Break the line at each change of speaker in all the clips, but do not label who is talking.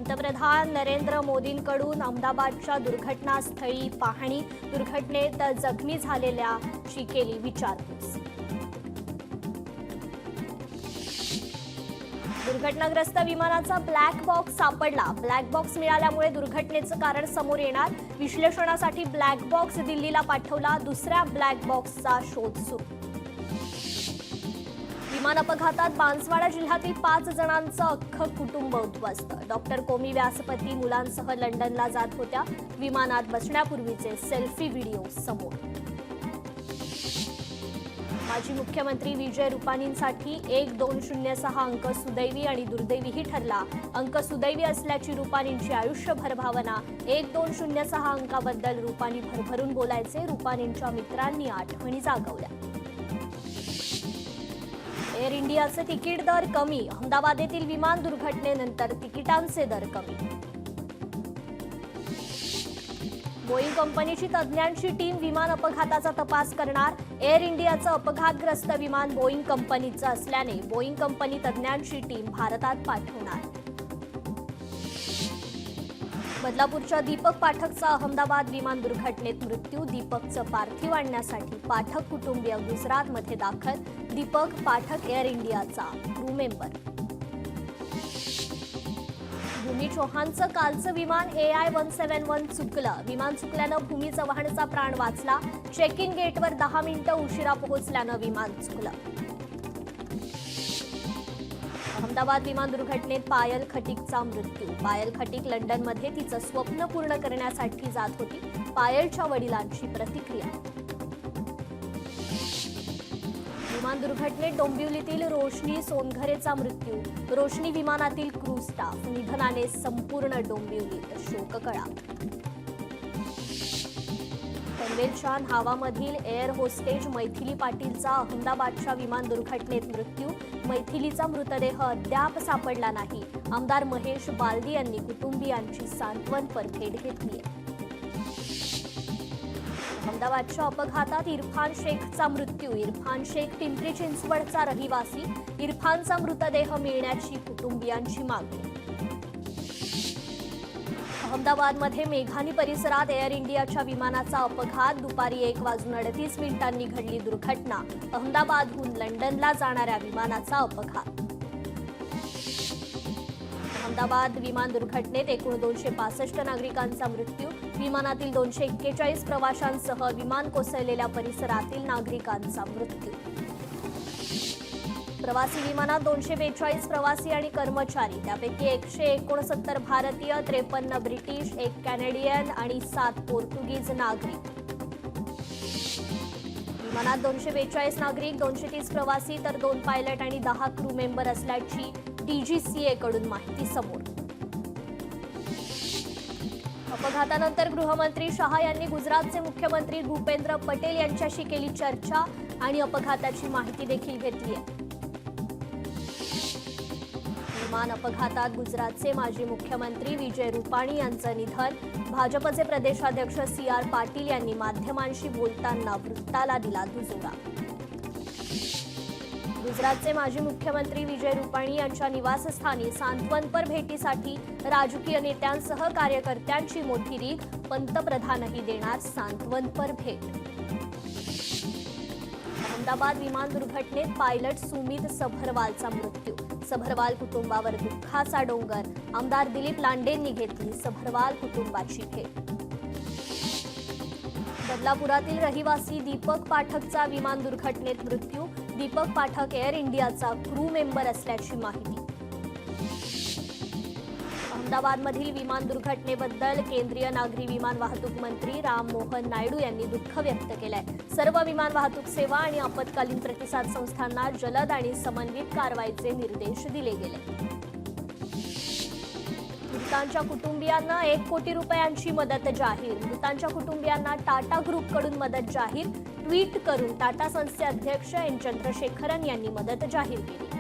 पंतप्रधान नरेंद्र मोदींकडून अहमदाबादच्या दुर्घटनास्थळी पाहणी, दुर्घटनेत जखमी झालेल्याची केली विचारपूस। दुर्घटनाग्रस्त विमानाचा ब्लॅक बॉक्स सापडला। ब्लॅक बॉक्स मिळाल्यामुळे दुर्घटनेचं कारण समोर येणार। विश्लेषणासाठी ब्लॅक बॉक्स दिल्लीला पाठवला। दुसऱ्या ब्लॅक बॉक्सचा शोध सुरू। विमान अपघातात बांसवाडा जिल्ह्यातील 5 जणांचं अख्खं कुटुंब उद्ध्वस्त। डॉक्टर कोमी व्यासपती मुलांसह लंडनला जात होत्या। विमानात बसण्यापूर्वीचे सेल्फी व्हिडिओ समोर। माजी मुख्यमंत्री विजय रुपानींसाठी 1206 अंक सुदैवी आणि दुर्दैवीही ठरला। अंक सुदैवी असल्याची रुपानींची आयुष्यभर भावना। 1206 अंकाबद्दल रुपानी भरभरून बोलायचे। रुपानींच्या मित्रांनी आठवणी जागवल्या। एअर इंडियाचे तिकीट दर कमी। अहमदाबाद येथील विमान दुर्घटनेनंतर तिकिटांचे दर कमी। बोईंग कंपनीची तज्ज्ञांची टीम विमान अपघाताचा तपास करणार। एअर इंडियाचं अपघातग्रस्त विमान बोईंग कंपनीचं असल्याने बोईंग कंपनी तज्ज्ञांची टीम भारतात पाठवणार। बदलापूरच्या दीपक पाठकचा अहमदाबाद विमान दुर्घटनेत मृत्यू। दीपकचं पार्थिव आणण्यासाठी पाठक कुटुंबीय गुजरातमध्ये दाखल। दीपक पाठक एअर इंडियाचा क्रू मेंबर। भूमी चौहानचं कालचं विमान AI-171 चुकलं। विमान चुकल्यानं भूमी चव्हाणचा प्राण वाचला। चेक इन गेटवर 10 मिनिटं उशिरा पोहोचल्यानं विमान चुकलं। अहमदाबाद विमान दुर्घटनेत पायल खटिकचा मृत्यू। पायल खटिक लंडनमध्ये तिचं स्वप्न पूर्ण करण्यासाठी जात होती। पायलच्या वडिलांची प्रतिक्रिया। विमान दुर्घटनेत डोंबिवलीतील रोशनी सोनघरेचा मृत्यू। रोशनी विमानातील क्रू स्टाफ। निधनाने संपूर्ण डोंबिवलीत शोककळा। पनवेलच्या न्हावामधील एअर होस्टेज मैथिली पाटीलचा अहमदाबादच्या विमान दुर्घटनेत मृत्यू। मैथिलीचा मृतदेह अद्याप सापडला नाही। आमदार महेश बालदी यांनी कुटुंबियांची सांत्वनपर भेट घेतली। अहमदाबादच्या अपघातात इरफान शेखचा मृत्यू। इरफान शेख पिंपरी चिंचवडचा रहिवासी। इरफानचा मृतदेह मिळण्याची कुटुंबियांची मागणी। अहमदाबादमध्ये मेघानी परिसरात एअर इंडियाच्या विमानाचा अपघात। दुपारी 1:38 घडली दुर्घटना। अहमदाबादहून लंडनला जाणाऱ्या विमानाचा अपघात। अहमदाबाद विमान दुर्घटनेत एकूण 265 नागरिकांचा मृत्यू। विमानातील 241 प्रवाशांसह विमान कोसळलेल्या परिसरातील नागरिकांचा मृत्यू। प्रवासी विमानात 242 प्रवासी आणि कर्मचारी, त्यापैकी 169 भारतीय, 53 ब्रिटिश, 1 कॅनेडियन आणि 7 पोर्तुगीज नागरिक। विमानात 242 नागरिक, 230 प्रवासी तर 2 पायलट आणि 10 क्रू मेंबर असल्याची DGCA कडून माहिती समोर। अपघातानंतर गृहमंत्री शहा यांनी गुजरातचे मुख्यमंत्री भूपेंद्र पटेल यांच्याशी केली चर्चा आणि अपघाताची माहिती देखील घेतली आहे। विमान अपघातात गुजरातचे माजी मुख्यमंत्री विजय रुपाणी यांचं निधन। भाजपचे प्रदेशाध्यक्ष CR पाटील यांनी माध्यमांशी बोलताना वृत्ताला दिला दुजोरा। गुजरातचे माजी मुख्यमंत्री विजय रुपाणी यांच्या निवासस्थानी सांत्वनपर भेटीसाठी राजकीय नेत्यांसह कार्यकर्त्यांची मोठी रीघ। पंतप्रधानही देणार सांत्वनपर भेट। अहमदाबाद विमान दुर्घटनेत पायलट सुमित सभरवालचा मृत्यू। सभरवाल कुटुंबावर दुःखाचा डोंगर। आमदार दिलीप लांडेंनी घेतली सभरवाल कुटुंबाची भेट। बदलापुरातील रहिवासी दीपक पाठकचा विमान दुर्घटनेत मृत्यू। दीपक पाठक एअर इंडियाचा क्रू मेंबर असल्याची माहिती। अहमदाबादमधील विमान दुर्घटनेबद्दल केंद्रीय नागरी विमान वाहतूक मंत्री राममोहन नायडू यांनी दुःख व्यक्त केलंय। सर्व विमान वाहतूक सेवा आणि आपत्कालीन प्रतिसाद संस्थांना जलद आणि समन्वित कारवाईचे निर्देश दिले गेले। मृतांच्या कुटुंबियांना 1 कोटी रुपयांची मदत जाहीर। मृतांच्या कुटुंबियांना टाटा ग्रुपकडून मदत जाहीर। ट्विट करून टाटा संस्थेचे अध्यक्ष एन चंद्रशेखरन यांनी मदत जाहीर केली।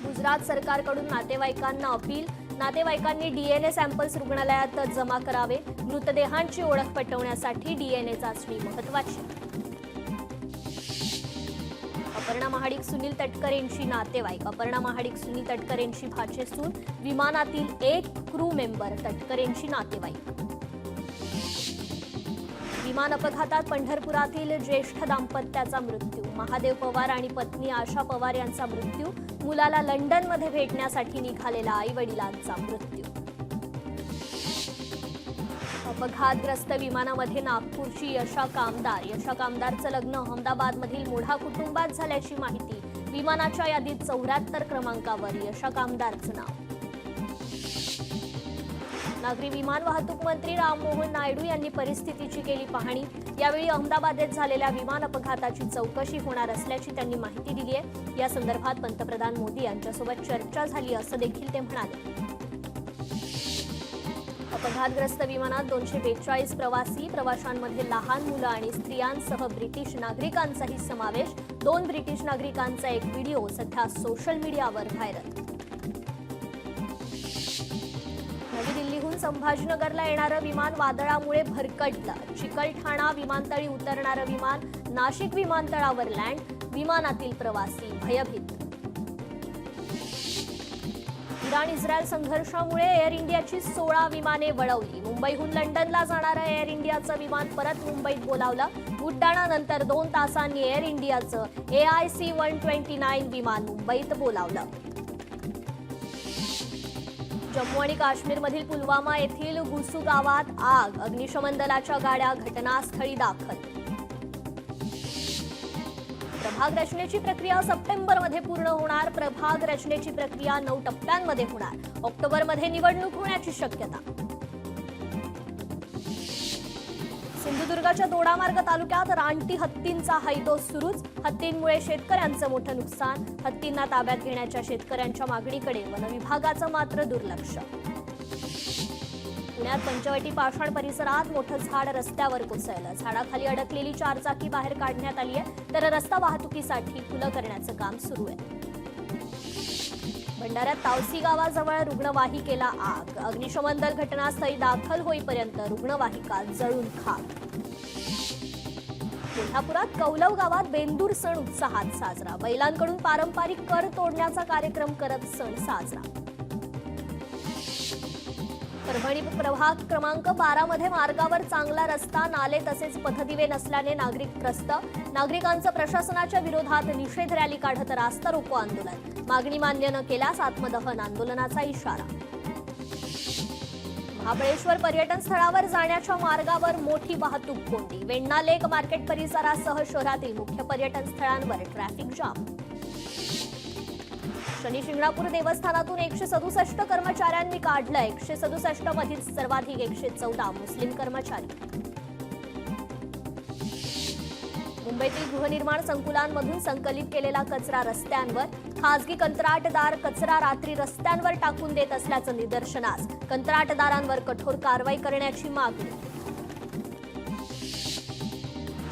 गुजरात सरकारकडून नातेवाईकांना अपील। नातेवाईकांनी DNA सॅम्पल्स रुग्णालयात जमा करावे। मृतदेहांची ओळख पटवण्यासाठी DNA चाचणी महत्त्वाची। अपर्णा महाडिक सुनील तटकरेंची नातेवाईक. अपर्णा महाडिक सुनील तटकरेंची भाचे सून. विमानातील एक क्रू मेंबर तटकरेंची नातेवाईक. विमान अपघातात पंढरपुरातील ज्येष्ठ दाम्पत्याचा मृत्यू. महादेव पवार आणि पत्नी आशा पवार यांचा मृत्यू. मुलाला लंडनमध्ये भेटण्यासाठी निघालेला आई-वडिलांचा मृत्यू. अपघातग्रस्त विमानामध्ये नागपूरची यशा कामदार. यशा कामदारचं लग्न अहमदाबादमधील मोढा कुटुंबात झाल्याची माहिती. विमानाच्या यादीत 74 क्रमांकावर यशा कामदारचं नाव. नागरी विमान वाहतूक मंत्री राममोहन नायडू यांनी परिस्थितीची केली पाहणी. यावेळी अहमदाबादेत झालेल्या विमान अपघाताची चौकशी होणार असल्याची त्यांनी माहिती दिली आहे. या संदर्भात पंतप्रधान मोदी यांच्यासोबत चर्चा झाली असं देखील ते म्हणाले. अपघातग्रस्त विमानात 242 प्रवाशांमध्ये लहान मुलं आणि स्त्रियांसह ब्रिटिश नागरिकांचाही समावेश. 2 ब्रिटिश नागरिकांचा एक व्हिडिओ सध्या सोशल मीडियावर व्हायरल. नवी दिल्लीहून संभाजीनगरला येणारं विमान वादळामुळे भरकटलं. चिकलठाणा विमानतळी उतरणारं विमान नाशिक विमानतळावर लँड. विमानातील प्रवासी भयभीत. इराण-इस्रायल संघर्षामुळे एअर इंडियाची 16 विमाने वळवली. मुंबईहून लंडनला जाणारं एअर इंडियाचं विमान परत मुंबईत बोलावलं. उड्डाणानंतर 2 तासांनी एअर इंडियाचं AIC 129 विमान मुंबईत बोलावलं. जम्मू आणि काश्मीरमधील पुलवामा येथील गुसू गावात आग. अग्निशमन दलाच्या गाड्या घटनास्थळी दाखल. प्रभाग रचनेची प्रक्रिया सप्टेंबरमध्ये पूर्ण होणार. प्रभाग रचनेची प्रक्रिया 9 टप्प्यांमध्ये होणार. ऑक्टोबरमध्ये निवडणूक होण्याची शक्यता. सिंधुदुर्गच्या दोडामार्ग तालुक्यात रानटी हत्तींचा हैदोस सुरूच. हत्तींमुळे शेतकऱ्यांचं मोठं नुकसान. हत्तींना ताब्यात घेण्याच्या शेतकऱ्यांच्या मागणीकडे वनविभागाचं मात्र दुर्लक्ष. पुण्यात पंचवटी पाषाण परिसरात मोठं झाड रस्त्यावर कोसळलं. झाडाखाली अडकलेली 4 चाकी बाहेर काढण्यात आली आहे, तर रस्ता वाहतुकीसाठी खुलं करण्याचं काम सुरू आहे. भंडाऱ्यात तावसी गावाजवळ रुग्णवाहिकेला आग. अग्निशमन दल घटनास्थळी दाखल होईपर्यंत रुग्णवाहिका जळून खाक. कोल्हापुरात कौलव गावात बेंदूर सण उत्साहात साजरा. बैलांकडून पारंपरिक कर तोडण्याचा कार्यक्रम करत सण साजरा. परभणी प्रभाग क्रमांक 12 मध्ये मार्गावर चांगला रस्ता, नाले तसेच पथदिवे नसल्याने नागरिक त्रस्त. नागरिकांचं प्रशासनाच्या विरोधात निषेध रॅली काढत रास्ता रोको आंदोलन. मागणी मान्य न केल्यास आत्मदहन आंदोलनाचा इशारा. महाबळेश्वर पर्यटन स्थळावर जाण्याच्या मार्गावर मोठी वाहतूक कोंडी. वेण्णा लेक मार्केट परिसरासह शहरातील मुख्य पर्यटन स्थळांवर ट्रॅफिक जाम. शनी शिंगणापूर देवस्थानातून 167 कर्मचाऱ्यांनी काढलं. 167 मधील सर्वाधिक 114 मुस्लिम कर्मचारी. मुंबईतील गृहनिर्माण संकुलांमधून संकलित केलेला कचरा रस्त्यांवर. खासगी कंत्राटदार कचरा रात्री रस्त्यांवर टाकून देत असल्याचं निदर्शनास. कंत्राटदारांवर कठोर कारवाई करण्याची मागणी.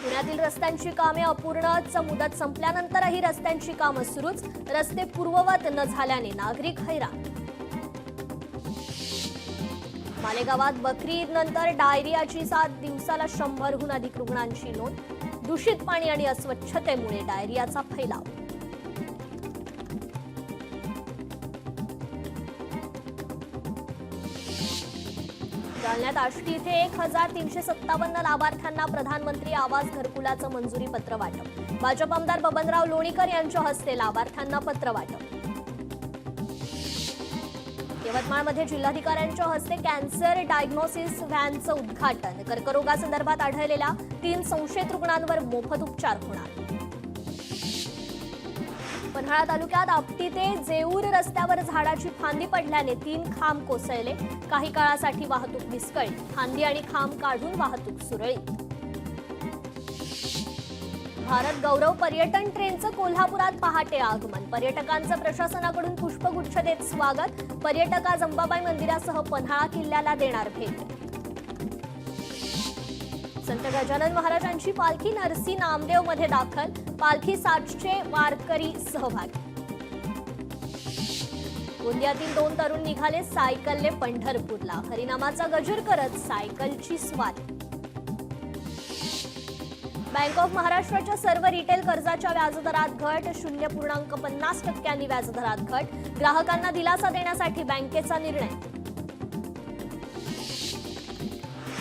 पुण्यातील रस्त्यांची कामे अपूर्णच. मुदत संपल्यानंतरही रस्त्यांची कामं सुरूच. रस्ते पूर्ववत न झाल्याने नागरिक हैराण. मालेगावात बकरी ईद नंतर डायरियाची साथ. दिवसाला 100हून अधिक रुग्णांची नोंद. दूषित पाणी आणि अस्वच्छतेमुळे डायरियाचा फैलाव. जालन्यात आष्टी इथे 1357 लाभार्थ्यांना प्रधानमंत्री आवास घरकुलाचं मंजुरी पत्र वाटप. भाजप आमदार बबनराव लोणीकर यांच्या हस्ते लाभार्थ्यांना पत्र वाटप. यवतमाळमध्ये जिल्हाधिकाऱ्यांच्या हस्ते कॅन्सर डायग्नोसिस व्हॅनचं उद्घाटन. कर्करोगासंदर्भात आढळलेल्या 3 संशयित रुग्णांवर मोफत उपचार होणार. पन्हाळा तालुक्यात आपटी ते जेऊर रस्त्यावर झाडाची फांदी पडल्याने 3 खांब कोसळले. काही काळासाठी वाहतूक विस्कळली. फांदी आणि खांब काढून वाहतूक सुरळीत. भारत गौरव पर्यटन ट्रेनचं कोल्हापुरात पहाटे आगमन. पर्यटकांचं प्रशासनाकडून पुष्पगुच्छ देत स्वागत. पर्यटक आज अंबाबाई मंदिरासह पन्हाळा किल्ल्याला देणार भेट. संत गजानन महाराजांची पालखी नरसी नामदेवमध्ये दाखल. पालखी 700 वारकरी सहभागी. गोंदियातील 2 तरुण निघाले सायकलने पंढरपूरला. हरिनामाचा गजर करत सायकलची स्वारी. बँक ऑफ महाराष्ट्राच्या सर्व रिटेल कर्जाच्या व्याजदरात घट, 0.50% व्याजदरात घट. ग्राहकांना दिलासा देण्यासाठी बँकेचा निर्णय.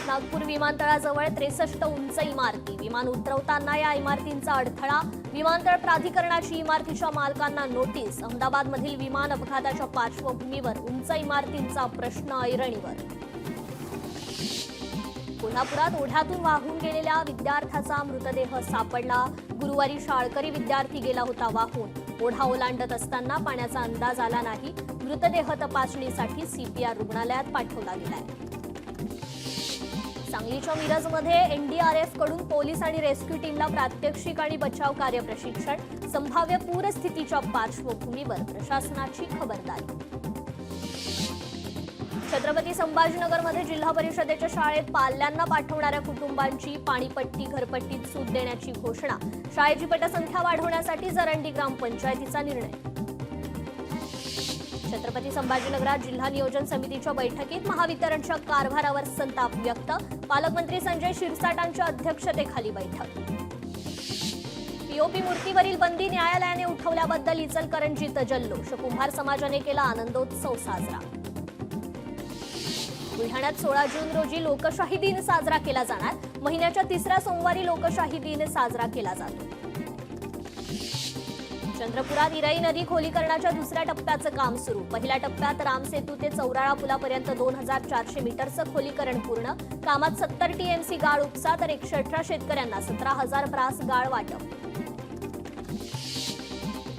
नागपूर विमानतळाजवळ 63 उंच इमारती, विमान उतरवताना या इमारतींचा अडथळा. विमानतळ प्राधिकरणाची इमारतीच्या मालकांना नोटीस. अहमदाबादमधील विमान अपघाताच्या पार्श्वभूमीवर उंच इमारतींचा प्रश्न ऐरणीवर. कोल्हापुरात ओढ्यातून वाहून गेलेल्या विद्यार्थ्याचा मृतदेह सापडला. गुरुवारी शाळकरी विद्यार्थी गेला होता वाहून. ओढा ओलांडत असताना पाण्याचा अंदाज आला नाही. मृतदेह तपासणीसाठी सीपीआर रुग्णालयात पाठवला गेलाय. सांगलीच्या मिरजमध्ये एनडीआरएफ कडून पोलीस आणि रेस्क्यू टीमला प्रात्यक्षिक आणि बचाव कार्य प्रशिक्षण. संभाव्य पूरस्थितीच्या पार्श्वभूमीवर प्रशासनाची खबरदारी. छत्रपती संभाजीनगरमध्ये जिल्हा परिषदेच्या शाळेत पाल्यांना पाठवणाऱ्या कुटुंबांची पाणीपट्टी घरपट्टीत सूट देण्याची घोषणा. शाळेची पटसंख्या वाढवण्यासाठी जरंडी ग्रामपंचायतीचा निर्णय. छत्रपती संभाजीनगरात जिल्हा नियोजन समितीच्या बैठकीत महावितरणच्या कारभारावर संताप व्यक्त. पालकमंत्री संजय शिरसाटांच्या अध्यक्षतेखाली बैठक. पीओपी मूर्तीवरील बंदी न्यायालयाने उठवल्याबद्दल इचलकरंजीत जल्लोष. कुंभार समाजाने केला आनंदोत्सव साजरा. बुलढाण्यात 16 जून रोजी लोकशाही दिन साजरा केला जाणार. महिन्याच्या 3ऱ्या सोमवारी लोकशाही दिन साजरा केला जातो. चंद्रपुरात इराई नदी खोलीकरणाच्या 2ऱ्या टप्प्याचं काम सुरू. पहिल्या टप्प्यात रामसेतू ते चौराळा पुलापर्यंत 2400 मीटरचं खोलीकरण पूर्ण. कामात 70 टीएमसी गाळ उपसा तर 118 शेतकऱ्यांना 17,000 ब्रास गाळ वाटप.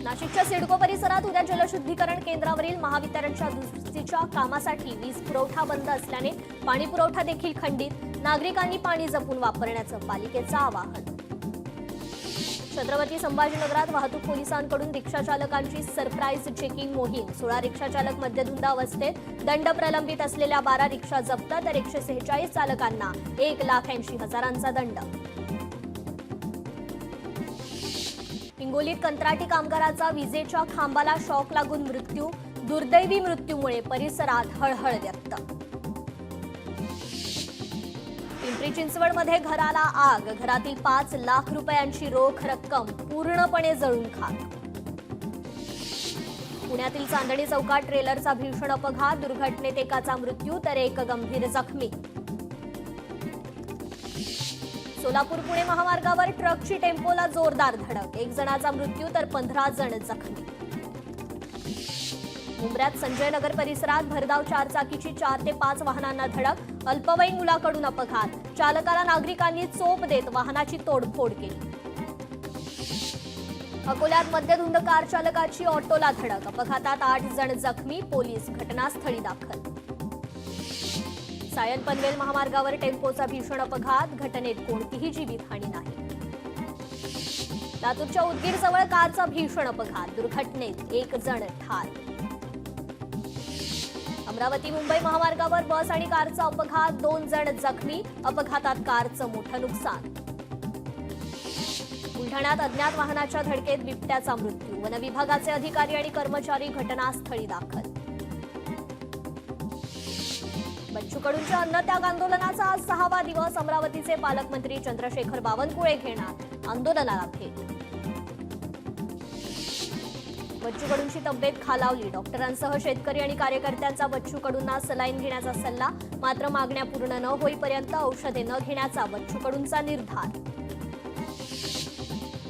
नाशिकच्या सिडको परिसरात उद्या जलशुद्धीकरण केंद्रावरील महावितरणच्या दुरुस्तीच्या कामासाठी वीज पुरवठा बंद असल्याने पाणी पुरवठा देखील खंडित. नागरिकांनी पाणी जपून वापरण्याचं पालिकेचं आवाहन. छत्रपती संभाजीनगरात वाहतूक पोलिसांकडून रिक्षाचालकांची सरप्राईज चेकिंग मोहीम. 16 रिक्षाचालक मद्यधुंद अवस्थेत. दंड प्रलंबित असलेल्या 12 रिक्षा जप्त तर 146 चालकांना 1,80,000चा दंड. हिंगोलीत कंत्राटी कामगाराचा विजेच्या खांबाला शॉक लागून मृत्यू. दुर्दैवी मृत्यूमुळे परिसरात हळहळ व्यक्त. पिंपरी चिंचवडमध्ये घराला आग. घरातील 5 लाख रुपयांची रोख रक्कम पूर्णपणे जळून खाक. पुण्यातील चांदणी चौकात ट्रेलरचा भीषण अपघात. दुर्घटनेत एकाचा मृत्यू तर 1 गंभीर जखमी. सोलापूर पुणे महामार्गावर ट्रकची टेम्पोला जोरदार धडक. 1 जणाचा मृत्यू तर 15 जण जखमी. मुंब्र्यात संजय नगर परिसरात भरधाव 4 चाकीची 4 ते 5 वाहनांना धडक. अल्पवयीन मुलाकडून अपघात. चालकाला नागरिकांनी चोप देत वाहनाची तोडफोड केली. अकोल्यात मद्यधुंद कार चालकाची ऑटोला धडक. अपघातात 8 जण जखमी. पोलीस घटनास्थळी दाखल. सायन पनवेल महामार्गावर टेम्पोचा भीषण अपघात. घटनेत कोणतीही जीवितहानी नाही. लातूरच्या उदगीरजवळ कारचा भीषण अपघात. दुर्घटनेत 1 जण ठार. अमरावती मुंबई महामार्गावर बस आणि कारचा अपघात. 2 जण जखमी. अपघातात कारचं मोठं नुकसान. बुलढाण्यात अज्ञात वाहनाच्या धडकेत बिबट्याचा मृत्यू. वनविभागाचे अधिकारी आणि कर्मचारी घटनास्थळी दाखल. बच्चू कडूंच्या अन्नत्याग आंदोलनाचा आज 6वा दिवस. अमरावतीचे पालकमंत्री चंद्रशेखर बावनकुळे घेणार आंदोलनाला भेट. बच्चू कडूंची तब्येत खालावली. डॉक्टरांसह शेतकरी आणि कार्यकर्त्यांचा बच्चू कडूंना सलाईन घेण्याचा सल्ला. मात्र मागण्या पूर्ण न होईपर्यंत औषधे न घेण्याचा बच्चू कडूंचा निर्धार.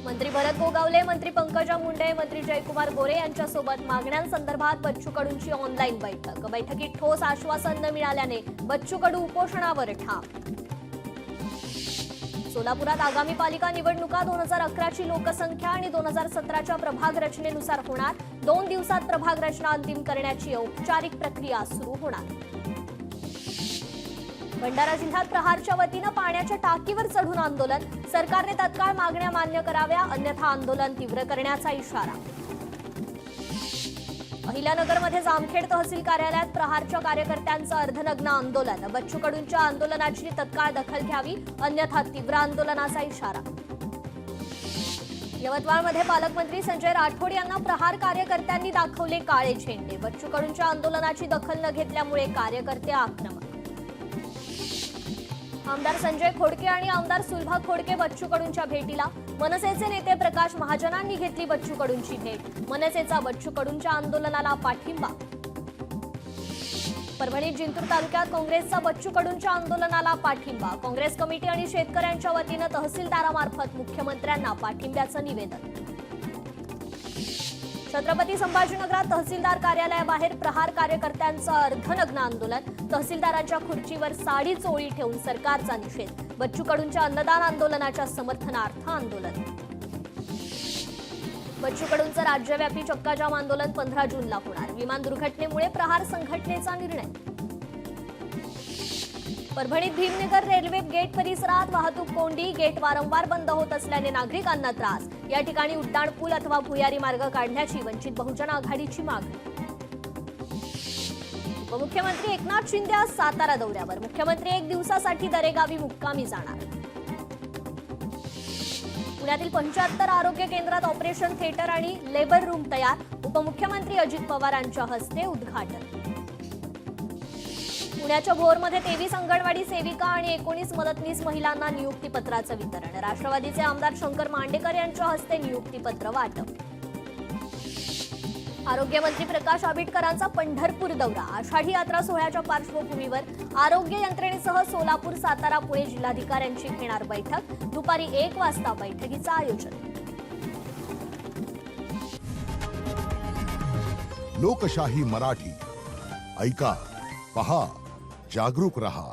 मंत्री भरत गोगावले, मंत्री पंकजा मुंडे, मंत्री जयकुमार गोरे यांच्यासोबत मागण्यांसंदर्भात बच्चू कडूंची ऑनलाईन बैठक. बैठकीत ठोस आश्वासन न मिळाल्याने बच्चू कडू उपोषणावर ठाम. सोलापुरात आगामी पालिका निवडणुका 2011ची लोकसंख्या आणि 2017च्या प्रभाग रचनेनुसार होणार. 2 दिवसात प्रभाग रचना अंतिम करण्याची औपचारिक प्रक्रिया सुरू होणार. भंडारा जिल्ह्यात प्रहारच्या वतीनं पाण्याच्या टाकीवर चढून आंदोलन. सरकारने तत्काळ मागण्या मान्य कराव्या, अन्यथा आंदोलन तीव्र करण्याचा इशारा. अहिल्यानगरमध्ये जामखेड तहसील कार्यालयात प्रहारच्या कार्यकर्त्यांचं अर्धनग्न आंदोलन. बच्चू कडूंच्या आंदोलनाची तत्काळ दखल घ्यावी, अन्यथा तीव्र आंदोलनाचा इशारा. यवतमाळमध्ये पालकमंत्री संजय राठोड यांना प्रहार कार्यकर्त्यांनी दाखवले काळे झेंडे. बच्चू कडूंच्या आंदोलनाची दखल न घेतल्यामुळे कार्यकर्ते आक्रमक. आमदार संजय खोडके आणि आमदार सुलभा खोडके बच्चू कडूंच्या भेटीला. मनसेचे नेते प्रकाश महाजनांनी घेतली बच्चू कडूंची भेट. मनसेचा बच्चू कडूंच्या आंदोलनाला पाठिंबा. परभणीत जिंतूर तालुक्यात काँग्रेसचा बच्चू कडूंच्या आंदोलनाला पाठिंबा. काँग्रेस कमिटी आणि शेतकऱ्यांच्या वतीनं तहसीलदारामार्फत मुख्यमंत्र्यांना पाठिंब्याचं निवेदन. छत्रपती संभाजीनगरात तहसीलदार कार्यालयाबाहेर प्रहार कार्यकर्त्यांचं अर्धनग्न आंदोलन. तहसीलदारांच्या खुर्चीवर साडी चोळी ठेवून सरकारचा निषेध. बच्चू कडूंच्या अन्नदान आंदोलनाच्या समर्थनार्थ आंदोलन. बच्चू कडूंचं राज्यव्यापी चक्काजाम आंदोलन 15 जूनला होणार. विमान दुर्घटनेमुळे प्रहार संघटनेचा निर्णय. परभणीत भीमनगर रेल्वे गेट परिसरात वाहतूक कोंडी. गेट वारंवार बंद होत असल्याने नागरिकांना त्रास. या ठिकाणी उड्डाणपूल अथवा भुयारी मार्ग काढण्याची वंचित बहुजन आघाडीची मागणी. उपमुख्यमंत्री एकनाथ शिंदे आज सातारा दौऱ्यावर. मुख्यमंत्री 1 दिवसासाठी दरेगावी मुक्कामी जाणार. पुण्यातील 75 आरोग्य केंद्रात ऑपरेशन थिएटर आणि लेबर रूम तयार. उपमुख्यमंत्री अजित पवारांच्या हस्ते उद्घाटन. पुण्याच्या भोरमध्ये 23 अंगणवाडी सेविका आणि 19 मदतनीस महिलांना नियुक्तीपत्राचं वितरण. राष्ट्रवादीचे आमदार शंकर मांडेकर यांच्या हस्ते नियुक्तीपत्र वाटप. आरोग्यमंत्री प्रकाश आंबेडकरांचा पंढरपूर दौरा. आषाढी यात्रा सोहळ्याच्या पार्श्वभूमीवर आरोग्य यंत्रणेसह सोलापूर, सातारा, पुणे जिल्हाधिकाऱ्यांची घेणार बैठक. दुपारी 1 वाजता बैठकीचं आयोजन.
लोकशाही मराठी ऐका, पहा, जागरूक रहा.